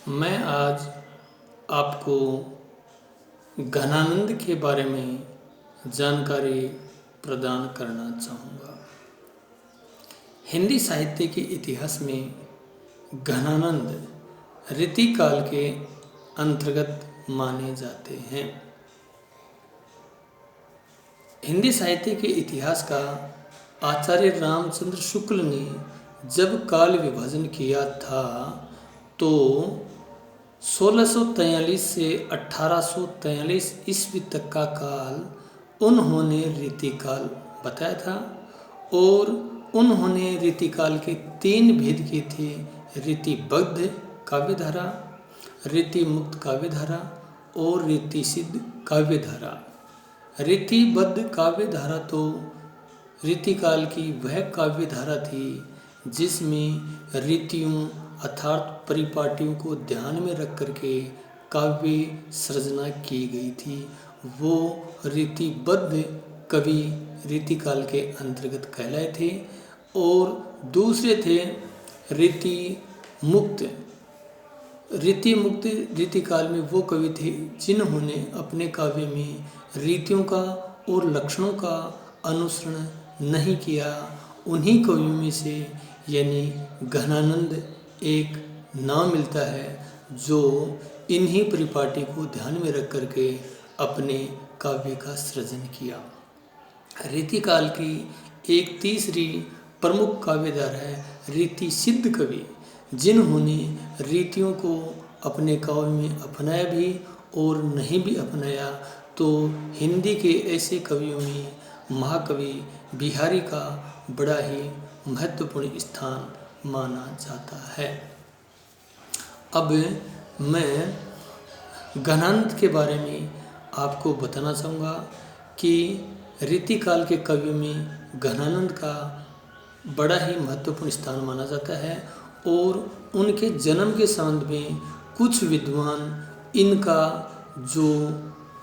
मैं आज आपको घनानंद के बारे में जानकारी प्रदान करना चाहूँगा। हिंदी साहित्य के इतिहास में घनानंद रीतिकाल के अंतर्गत माने जाते हैं। हिंदी साहित्य के इतिहास का आचार्य रामचंद्र शुक्ल ने जब काल विभाजन किया था तो 1643 से 1843 ईस्वी तक का काल उन्होंने रीतिकाल बताया था और उन्होंने रीतिकाल के 3 भेद किए थे: रीतिबद्ध काव्यधारा, रीतिमुक्त काव्यधारा और रीतिसिद्ध काव्यधारा। रीतिबद्ध काव्यधारा तो रीतिकाल की वह काव्यधारा थी जिसमें रीतियों अर्थात परिपाटियों को ध्यान में रख करके काव्य सृजना की गई थी। वो रीतिबद्ध कवि रीतिकाल के अंतर्गत कहलाए थे। और दूसरे थे रीतिमुक्त। रीतिमुक्त रीतिकाल में वो कवि थे जिन्होंने अपने काव्य में रीतियों का और लक्षणों का अनुसरण नहीं किया। उन्हीं कवियों में से यानी घनानंद एक नाम मिलता है जो इन्हीं परिपाटी को ध्यान में रख करके अपने काव्य का सृजन किया। रीतिकाल की एक तीसरी प्रमुख काव्यधारा है रीतिसिद्ध कवि, जिन्होंने रीतियों को अपने काव्य में अपनाया भी और नहीं भी अपनाया। तो हिंदी के ऐसे कवियों में महाकवि बिहारी का बड़ा ही महत्वपूर्ण स्थान माना जाता है। अब मैं घनानंद के बारे में आपको बताना चाहूँगा कि रीतिकाल के कवियों में घनानंद का बड़ा ही महत्वपूर्ण स्थान माना जाता है और उनके जन्म के संबंध में कुछ विद्वान इनका जो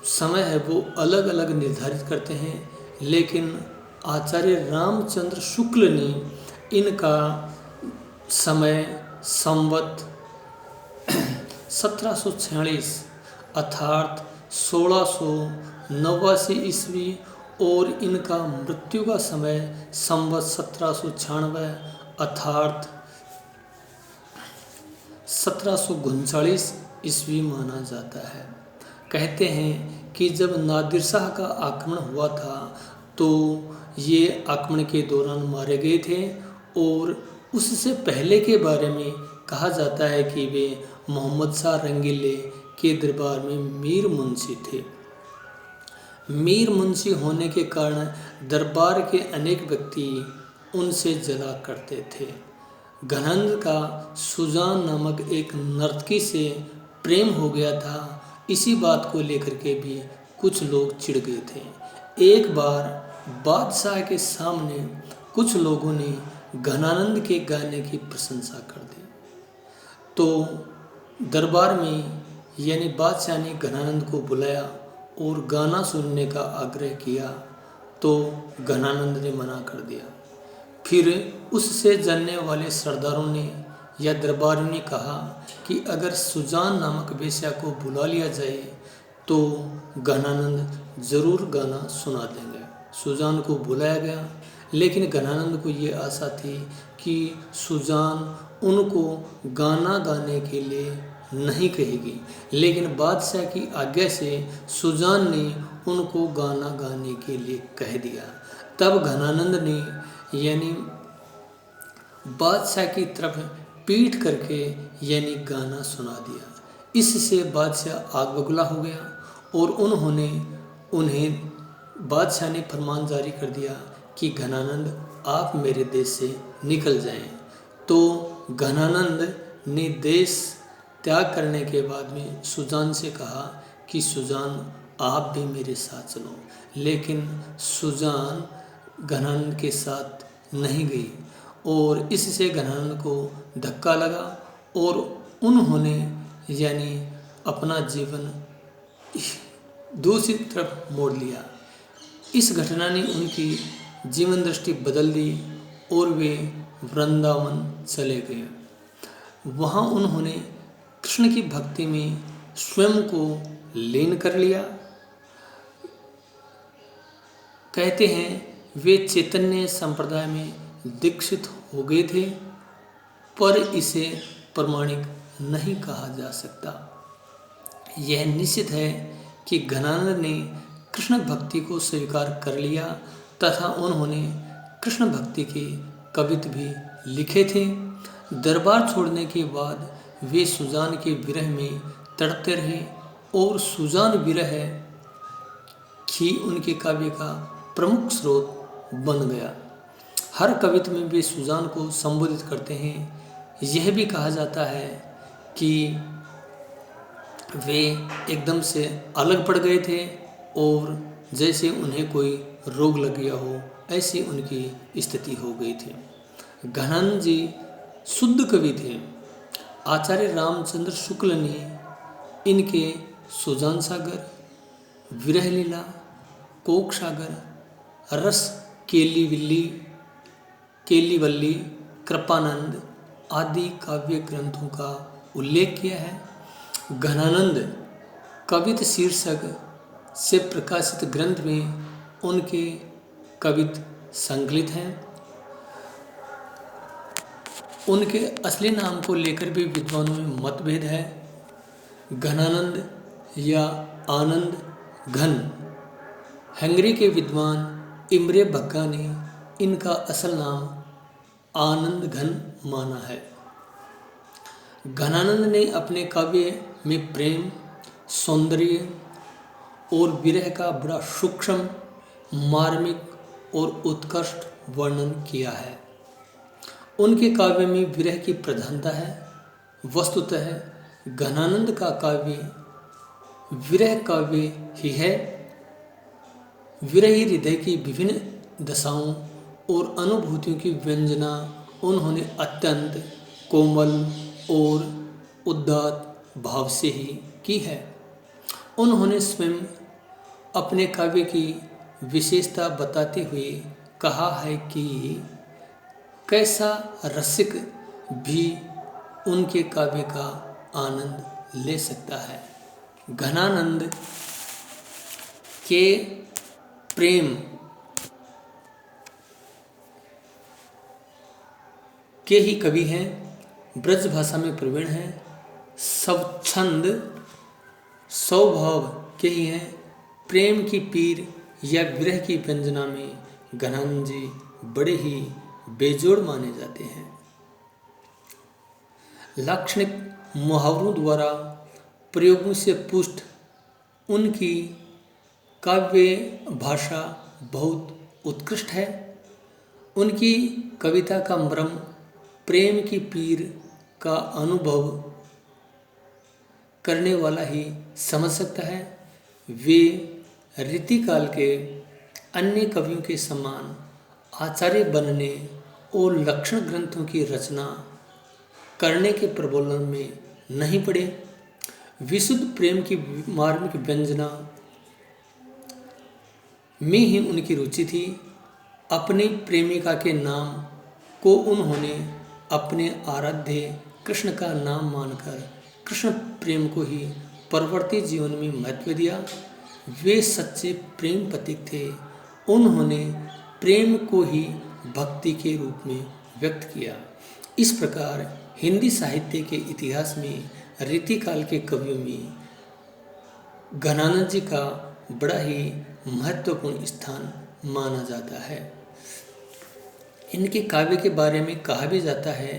समय है वो अलग अलग निर्धारित करते हैं, लेकिन आचार्य रामचंद्र शुक्ल ने इनका समय संवत 1746 अर्थात 1689 ईस्वी और इनका मृत्यु का समय संवत 1796 अर्थात 1739 ईस्वी माना जाता है। कहते हैं कि जब नादिर शाह का आक्रमण हुआ था तो ये आक्रमण के दौरान मारे गए थे और उससे पहले के बारे में कहा जाता है कि वे मोहम्मद शाह रंगीले के दरबार में मीर मुंशी थे। मीर मुंशी होने के कारण दरबार के अनेक व्यक्ति उनसे जला करते थे। घनानंद का सुजान नामक एक नर्तकी से प्रेम हो गया था। इसी बात को लेकर के भी कुछ लोग चिढ़ गए थे। एक बार बादशाह के सामने कुछ लोगों ने घनानंद के गाने की प्रशंसा कर दी तो दरबार में यानी बादशाह ने घनानंद को बुलाया और गाना सुनने का आग्रह किया तो घनानंद ने मना कर दिया। फिर उससे जानने वाले सरदारों ने या दरबारियों ने कहा कि अगर सुजान नामक वेश्या को बुला लिया जाए तो घनानंद ज़रूर गाना सुना देंगे। सुजान को बुलाया गया, लेकिन घनानंद को ये आशा थी कि सुजान उनको गाना गाने के लिए नहीं कहेगी, लेकिन बादशाह की आज्ञा से सुजान ने उनको गाना गाने के लिए कह दिया। तब घनानंद ने यानी बादशाह की तरफ पीठ करके यानी गाना सुना दिया। इससे बादशाह आग बबूला हो गया और उन्हें बादशाह ने फरमान जारी कर दिया कि घनानंद आप मेरे देश से निकल जाएं। तो घनानंद ने देश त्याग करने के बाद में सुजान से कहा कि सुजान आप भी मेरे साथ चलो, लेकिन सुजान घनानंद के साथ नहीं गई और इससे घनानंद को धक्का लगा और उन्होंने यानी अपना जीवन दूसरी तरफ मोड़ लिया। इस घटना ने उनकी जीवन दृष्टि बदल दी और वे वृंदावन चले गए। वहाँ उन्होंने कृष्ण की भक्ति में स्वयं को लीन कर लिया। कहते हैं वे चैतन्य संप्रदाय में दीक्षित हो गए थे, पर इसे प्रमाणिक नहीं कहा जा सकता। यह निश्चित है कि घनानंद ने कृष्ण भक्ति को स्वीकार कर लिया तथा उन्होंने कृष्ण भक्ति के कवित्व भी लिखे थे। दरबार छोड़ने के बाद वे सुजान के विरह में तड़पते रहे और सुजान विरह ही उनके काव्य का प्रमुख स्रोत बन गया। हर कवित्व में वे सुजान को संबोधित करते हैं। यह भी कहा जाता है कि वे एकदम से अलग पड़ गए थे और जैसे उन्हें कोई रोग लग गया हो, ऐसी उनकी स्थिति हो गई थी। घनानंद जी शुद्ध कवि थे। आचार्य रामचंद्र शुक्ल ने इनके सुजान सागर, विरह लीला, कोक सागर, रस केलीवल्ली, कृपानंद आदि काव्य ग्रंथों का उल्लेख किया है। घनानंद कवित्व शीर्षक से प्रकाशित ग्रंथ में उनके कवित्व संकलित हैं। उनके असली नाम को लेकर भी विद्वानों में मतभेद है। घनानंद या आनंद घन। हंगरी के विद्वान इम्रे बग्गा ने इनका असल नाम आनंद घन माना है। घनानंद ने अपने काव्य में प्रेम, सौंदर्य और विरह का बड़ा सूक्ष्म, मार्मिक और उत्कृष्ट वर्णन किया है। उनके काव्य में विरह की प्रधानता है। वस्तुतः घनानंद का काव्य विरह काव्य ही है। विरही हृदय की विभिन्न दशाओं और अनुभूतियों की व्यंजना उन्होंने अत्यंत कोमल और उदात्त भाव से ही की है। उन्होंने स्वयं अपने काव्य की विशेषता बताते हुए कहा है कि कैसा रसिक भी उनके काव्य का आनंद ले सकता है। घनानंद के प्रेम के ही कवि हैं, ब्रज भाषा में प्रवीण हैं, स्वच्छंद स्वभाव के ही हैं। प्रेम की पीर या विरह की व्यंजना में घनानंद जी बड़े ही बेजोड़ माने जाते हैं। लाक्षणिक मुहावरों द्वारा प्रयोगों से पुष्ट उनकी काव्य भाषा बहुत उत्कृष्ट है। उनकी कविता का मर्म प्रेम की पीर का अनुभव करने वाला ही समझ सकता है। वे रीतिकाल के अन्य कवियों के समान आचार्य बनने और लक्षण ग्रंथों की रचना करने के प्रबोधन में नहीं पड़े। विशुद्ध प्रेम की मार्मिक व्यंजना में ही उनकी रुचि थी। अपनी प्रेमिका के नाम को उन्होंने अपने आराध्य कृष्ण का नाम मानकर कृष्ण प्रेम को ही परवर्ती जीवन में महत्व दिया। वे सच्चे प्रेम प्रतीक थे। उन्होंने प्रेम को ही भक्ति के रूप में व्यक्त किया। इस प्रकार हिंदी साहित्य के इतिहास में रीतिकाल के कवियों में घनानंद जी का बड़ा ही महत्वपूर्ण स्थान माना जाता है। इनके काव्य के बारे में कहा भी जाता है